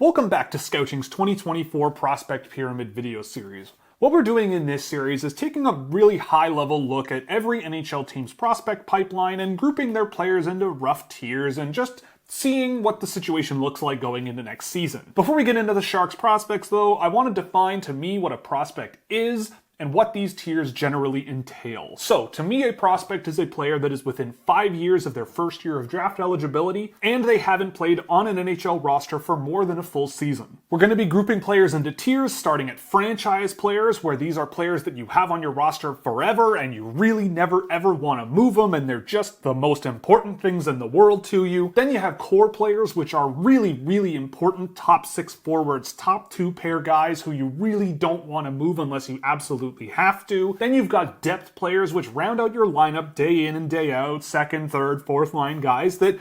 Welcome back to Scouching's 2024 Prospect Pyramid video series. What we're doing in this series is taking a really high-level look at every NHL team's prospect pipeline and grouping their players into rough tiers and just seeing what the situation looks like going into next season. Before we get into the Sharks prospects though, I want to define to me what a prospect is and what these tiers generally entail. So, to me, a prospect is a player that is within 5 years of their first year of draft eligibility, and they haven't played on an NHL roster for more than a full season. We're going to be grouping players into tiers, starting at franchise players, where these are players that you have on your roster forever, and you really never ever want to move them, and they're just the most important things in the world to you. Then you have core players, which are really, really important top 6 forwards, top 2 pair guys who you really don't want to move unless you absolutely have to. Then you've got depth players, which round out your lineup day in and day out, second, third, fourth line guys that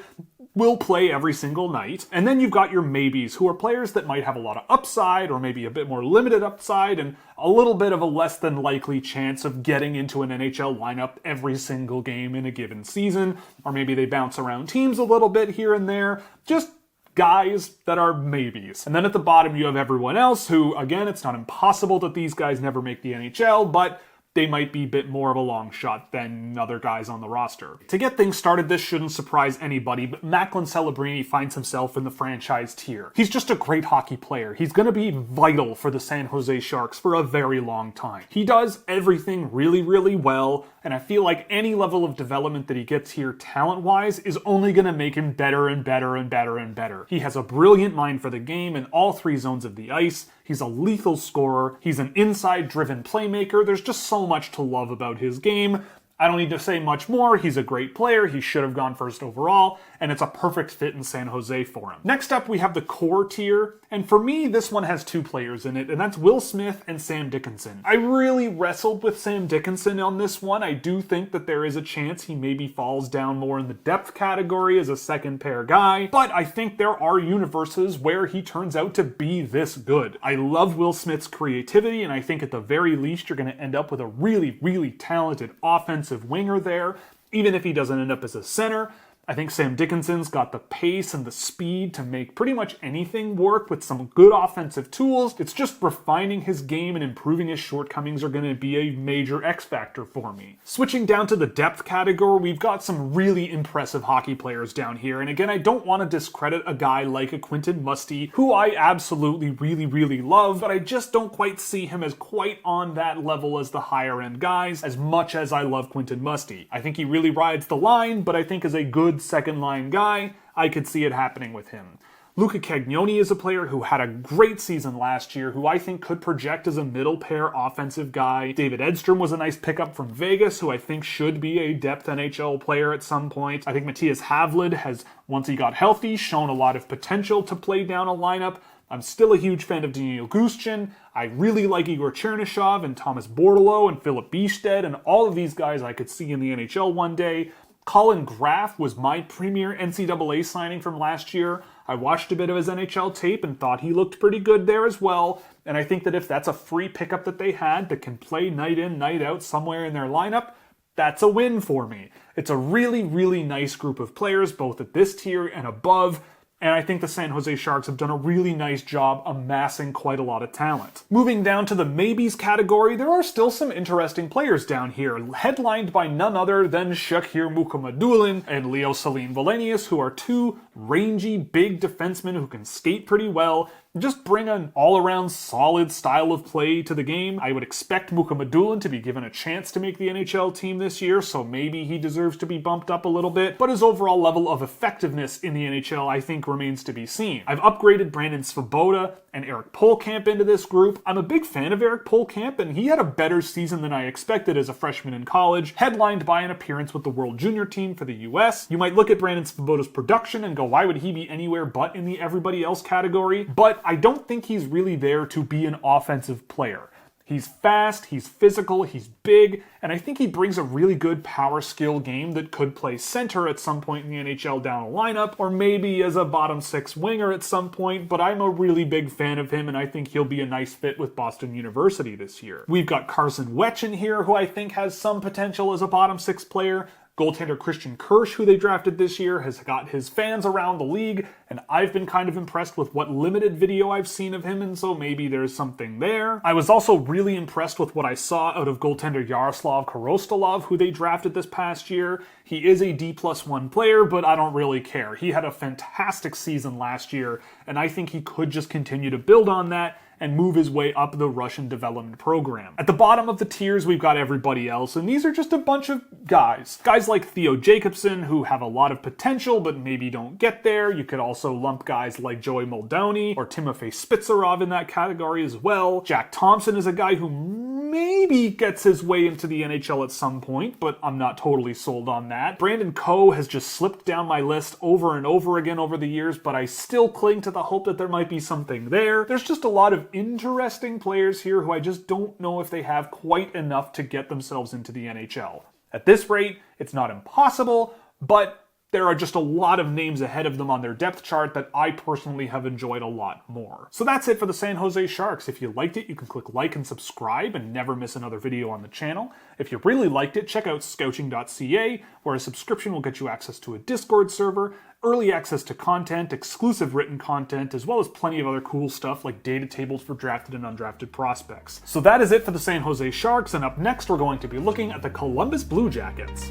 will play every single night. And then you've got your maybes, who are players that might have a lot of upside, or maybe a bit more limited upside, and a little bit of a less than likely chance of getting into an NHL lineup every single game in a given season. Or maybe they bounce around teams a little bit here and there. Just guys that are maybes. And then at the bottom you have everyone else who, again, it's not impossible that these guys never make the NHL, but they might be a bit more of a long shot than other guys on the roster. To get things started, this shouldn't surprise anybody, but Macklin Celebrini finds himself in the franchise tier. He's just a great hockey player. He's going to be vital for the San Jose Sharks for a very long time. He does everything really, really well, and I feel like any level of development that he gets here talent-wise is only going to make him better and better and better and better. He has a brilliant mind for the game in all 3 zones of the ice. He's a lethal scorer. He's an inside-driven playmaker. There's just so much to love about his game. I don't need to say much more. He's a great player. He should have gone first overall, and it's a perfect fit in San Jose for him. Next up, we have the core tier, and for me, this one has 2 players in it, and that's Will Smith and Sam Dickinson. I really wrestled with Sam Dickinson on this one. I do think that there is a chance he maybe falls down more in the depth category as a second pair guy, but I think there are universes where he turns out to be this good. I love Will Smith's creativity, and I think at the very least, you're going to end up with a really, really talented offensive winger there, even if he doesn't end up as a center. I think Sam Dickinson's got the pace and the speed to make pretty much anything work with some good offensive tools. It's just refining his game and improving his shortcomings are going to be a major X factor for me. Switching down to the depth category, we've got some really impressive hockey players down here. And again, I don't want to discredit a guy like a Quentin Musty, who I absolutely really, really love, but I just don't quite see him as quite on that level as the higher end guys, as much as I love Quentin Musty. I think he really rides the line, but I think as a good second line guy, I could see it happening with him. Luca Cagnoni is a player who had a great season last year, who I think could project as a middle pair offensive guy. David Edstrom was a nice pickup from Vegas, who I think should be a depth NHL player at some point. I think Matthias Havlid has, once he got healthy, shown a lot of potential to play down a lineup. I'm still a huge fan of Daniil Gushchin. I really like Igor Chernyshov and Thomas Bordeleau and Philip Biested, and all of these guys I could see in the NHL one day. Colin Graf was my premier NCAA signing from last year. I watched a bit of his NHL tape and thought he looked pretty good there as well. And I think that if that's a free pickup that they had that can play night in, night out somewhere in their lineup, that's a win for me. It's a really, really nice group of players, both at this tier and above. And I think the San Jose Sharks have done a really nice job amassing quite a lot of talent. Moving down to the maybes category, there are still some interesting players down here, headlined by none other than Shakir Mukhamadullin and Leo Saline Valenius, who are 2 rangy, big defensemen who can skate pretty well, just bring an all-around solid style of play to the game. I would expect Mukhamadullin to be given a chance to make the NHL team this year, so maybe he deserves to be bumped up a little bit, but his overall level of effectiveness in the NHL, I think, remains to be seen. I've upgraded Brandon Svoboda and Eric Polkamp into this group. I'm a big fan of Eric Polkamp, and he had a better season than I expected as a freshman in college, headlined by an appearance with the World Junior team for the US. You might look at Brandon Svoboda's production and go, why would he be anywhere but in the everybody else category? But I don't think he's really there to be an offensive player. He's fast, he's physical, he's big, and I think he brings a really good power skill game that could play center at some point in the NHL down a lineup, or maybe as a bottom 6 winger at some point, but I'm a really big fan of him, and I think he'll be a nice fit with Boston University this year. We've got Carson Wetch in here, who I think has some potential as a bottom 6 player. Goaltender Christian Kirsch, who they drafted this year, has got his fans around the league, and I've been kind of impressed with what limited video I've seen of him, and so maybe there's something there. I was also really impressed with what I saw out of goaltender Yaroslav Korostalov, who they drafted this past year. He is a D+1 player, but I don't really care. He had a fantastic season last year, and I think he could just continue to build on that and move his way up the Russian development program. At the bottom of the tiers, we've got everybody else, and these are just a bunch of guys. Guys like Theo Jacobson, who have a lot of potential, but maybe don't get there. You could also lump guys like Joey Moldoni or Timofey Spitsarov in that category as well. Jack Thompson is a guy who maybe gets his way into the NHL at some point, but I'm not totally sold on that. Brandon Coe has just slipped down my list over and over again over the years, but I still cling to the hope that there might be something there. There's just a lot of interesting players here who I just don't know if they have quite enough to get themselves into the NHL. At this rate, it's not impossible, but there are just a lot of names ahead of them on their depth chart that I personally have enjoyed a lot more. So that's it for the San Jose Sharks. If you liked it, you can click like and subscribe and never miss another video on the channel. If you really liked it, check out Scouching.ca, where a subscription will get you access to a Discord server, early access to content, exclusive written content, as well as plenty of other cool stuff like data tables for drafted and undrafted prospects. So that is it for the San Jose Sharks, and up next we're going to be looking at the Columbus Blue Jackets.